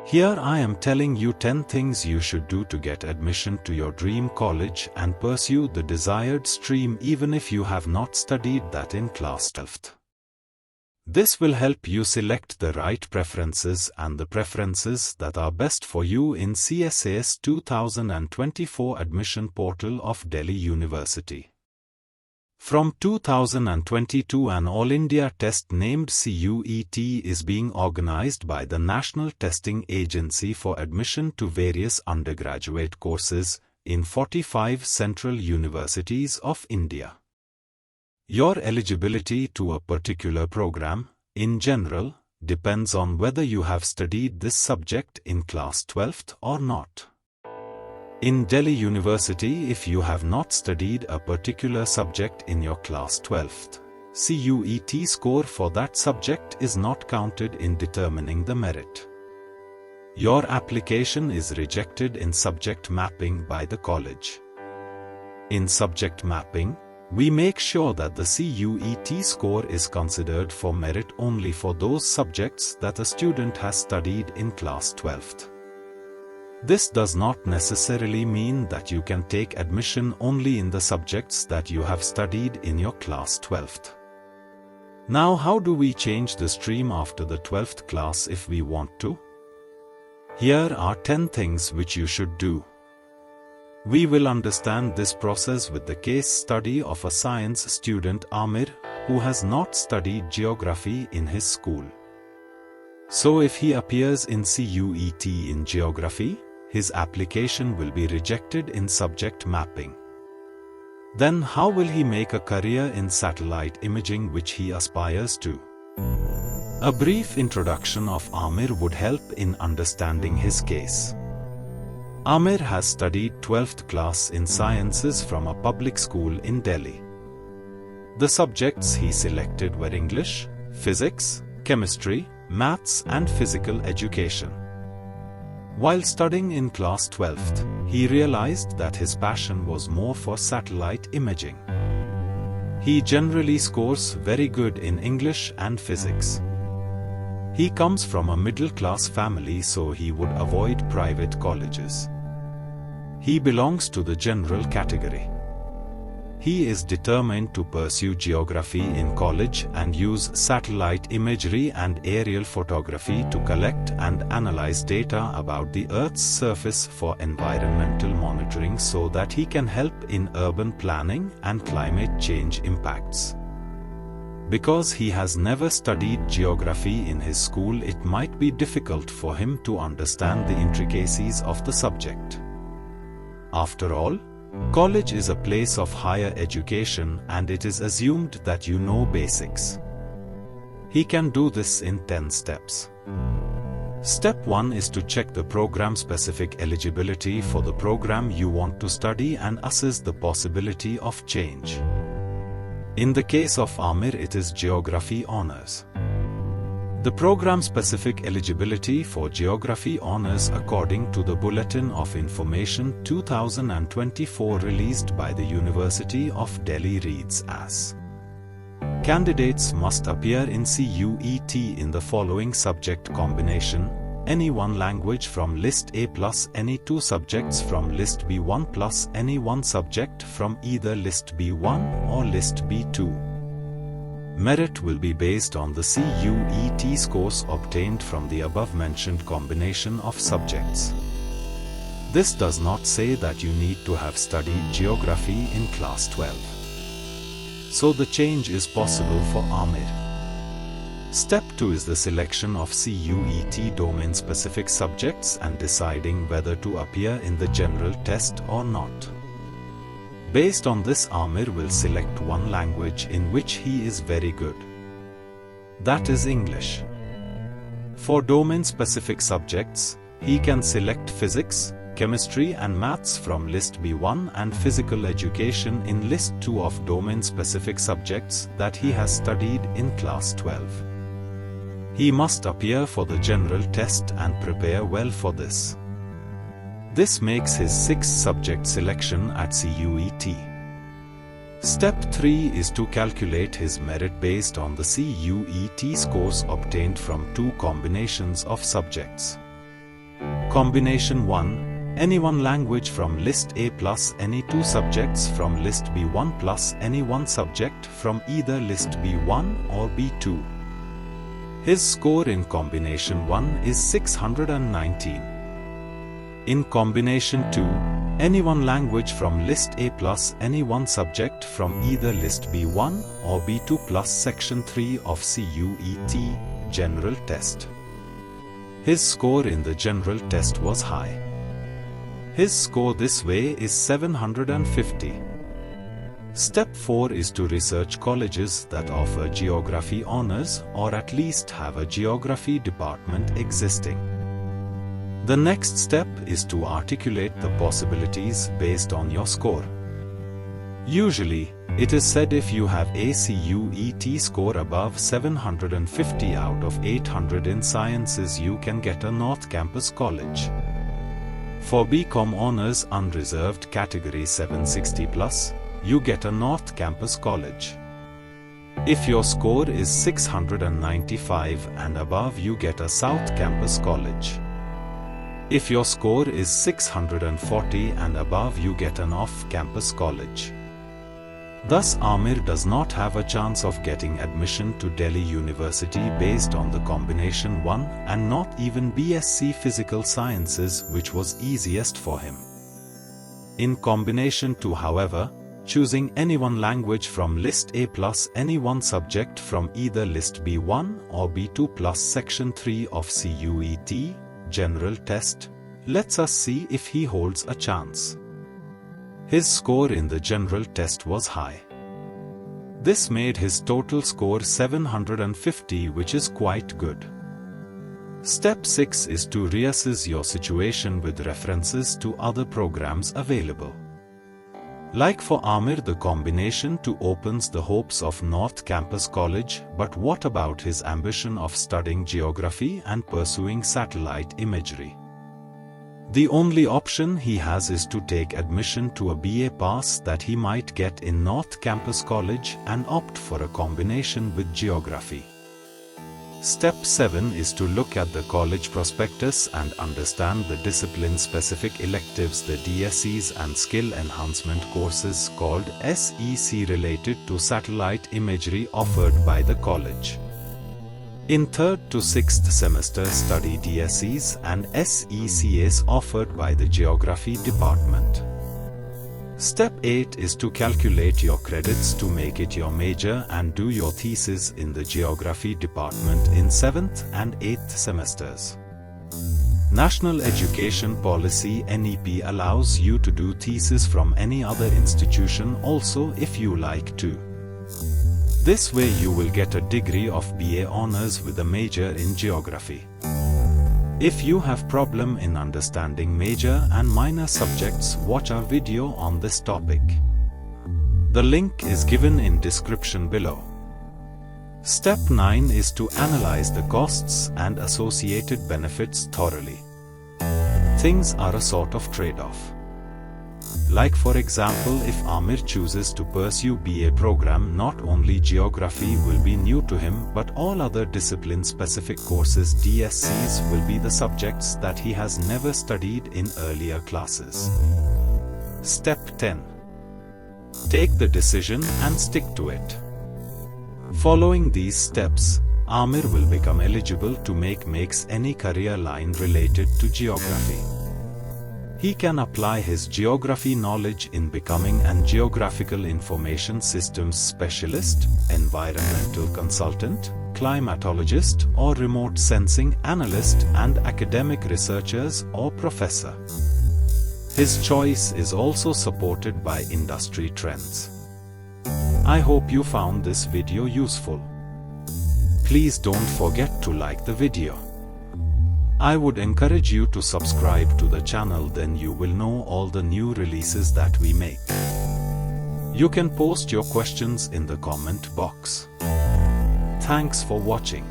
Here I am telling you 10 things you should do to get admission to your dream college and pursue the desired stream even if you have not studied that in class 12th. This will help you select the right preferences and the preferences that are best for you in CSAS 2024 admission portal of Delhi University. From 2022, an all-India test named CUET is being organized by the National Testing Agency for admission to various undergraduate courses in 45 central universities of India. Your eligibility to a particular program, in general, depends on whether you have studied this subject in class 12th or not. In Delhi University, if you have not studied a particular subject in your class 12th, CUET score for that subject is not counted in determining the merit. Your application is rejected in subject mapping by the college. In subject mapping, we make sure that the CUET score is considered for merit only for those subjects that a student has studied in class 12th. This does not necessarily mean that you can take admission only in the subjects that you have studied in your class 12th. Now, how do we change the stream after the 12th class if we want to? Here are 10 things which you should do. We will understand this process with the case study of a science student Amir, who has not studied geography in his school. So if he appears in CUET in geography, his application will be rejected in subject mapping. Then how will he make a career in satellite imaging which he aspires to? A brief introduction of Amir would help in understanding his case. Amir has studied 12th class in sciences from a public school in Delhi. The subjects he selected were English, physics, chemistry, maths and physical education. While studying in class 12th, he realized that his passion was more for satellite imaging. He generally scores very good in English and physics. He comes from a middle-class family, so he would avoid private colleges. He belongs to the general category. He is determined to pursue geography in college and use satellite imagery and aerial photography to collect and analyze data about the Earth's surface for environmental monitoring so that he can help in urban planning and climate change impacts. Because he has never studied geography in his school, it might be difficult for him to understand the intricacies of the subject. After all, college is a place of higher education and it is assumed that you know basics. He can do this in 10 steps. Step 1 is to check the program-specific eligibility for the program you want to study and assess the possibility of change. In the case of Amir, it is Geography Honours. The program-specific eligibility for Geography Honours according to the Bulletin of Information 2024 released by the University of Delhi reads as: candidates must appear in CUET in the following subject combination: any one language from List A plus any two subjects from List B1 plus any one subject from either List B1 or List B2. Merit will be based on the CUET scores obtained from the above-mentioned combination of subjects. This does not say that you need to have studied geography in class 12. So the change is possible for Amir. Step 2 is the selection of CUET domain-specific subjects and deciding whether to appear in the general test or not. Based on this, Amir will select one language in which he is very good. That is English. For domain-specific subjects, he can select physics, chemistry and maths from List B1 and physical education in List 2 of domain-specific subjects that he has studied in class 12. He must appear for the general test and prepare well for this. This makes his 6th subject selection at CUET. Step 3 is to calculate his merit based on the CUET scores obtained from two combinations of subjects. Combination 1, any one language from List A plus any 2 subjects from List B1 plus any 1 subject from either List B1 or B2. His score in Combination 1 is 619. In Combination 2, any one language from List A plus any 1 subject from either List B1 or B2 plus Section 3 of CUET, General Test. His score in the General Test was high. His score this way is 750. Step 4 is to research colleges that offer geography honors or at least have a geography department existing. The next step is to articulate the possibilities based on your score. Usually, it is said if you have a CUET score above 750 out of 800 in sciences you can get a North Campus college. For BCom Honors Unreserved Category 760 plus, you get a North Campus college. If your score is 695 and above you get a South Campus college. If your score is 640 and above you get an off-campus college. Thus Amir does not have a chance of getting admission to Delhi University based on the Combination 1 and not even BSc Physical Sciences which was easiest for him. In Combination 2 however, choosing any one language from List A plus any one subject from either List B1 or B2 plus Section 3 of CUET, General Test, lets us see if he holds a chance. His score in the General Test was high. This made his total score 750 which is quite good. Step 6 is to reassess your situation with references to other programs available. Like for Amir, the Combination 2 opens the hopes of North Campus College, but what about his ambition of studying geography and pursuing satellite imagery? The only option he has is to take admission to a BA pass that he might get in North Campus College and opt for a combination with geography. Step 7 is to look at the college prospectus and understand the discipline-specific electives, the DSCs and skill enhancement courses called SEC related to satellite imagery offered by the college. In 3rd to 6th semester study DSCs and SECs offered by the Geography Department. Step 8 is to calculate your credits to make it your major and do your thesis in the Geography Department in 7th and 8th semesters. National Education Policy (NEP) allows you to do thesis from any other institution also if you like to. This way you will get a degree of BA Honours with a major in Geography. If you have problem in understanding major and minor subjects, watch our video on this topic. The link is given in description below. Step 9 is to analyze the costs and associated benefits thoroughly. Things are a sort of trade-off. Like for example, if Amir chooses to pursue BA program, not only geography will be new to him, but all other discipline-specific courses DSCs will be the subjects that he has never studied in earlier classes. Step 10. Take the decision and stick to it. Following these steps, Amir will become eligible to make any career line related to geography. He can apply his geography knowledge in becoming an Geographical Information Systems Specialist, Environmental Consultant, Climatologist or Remote Sensing Analyst and Academic Researchers or Professor. His choice is also supported by industry trends. I hope you found this video useful. Please don't forget to like the video. I would encourage you to subscribe to the channel, then you will know all the new releases that we make. You can post your questions in the comment box. Thanks for watching.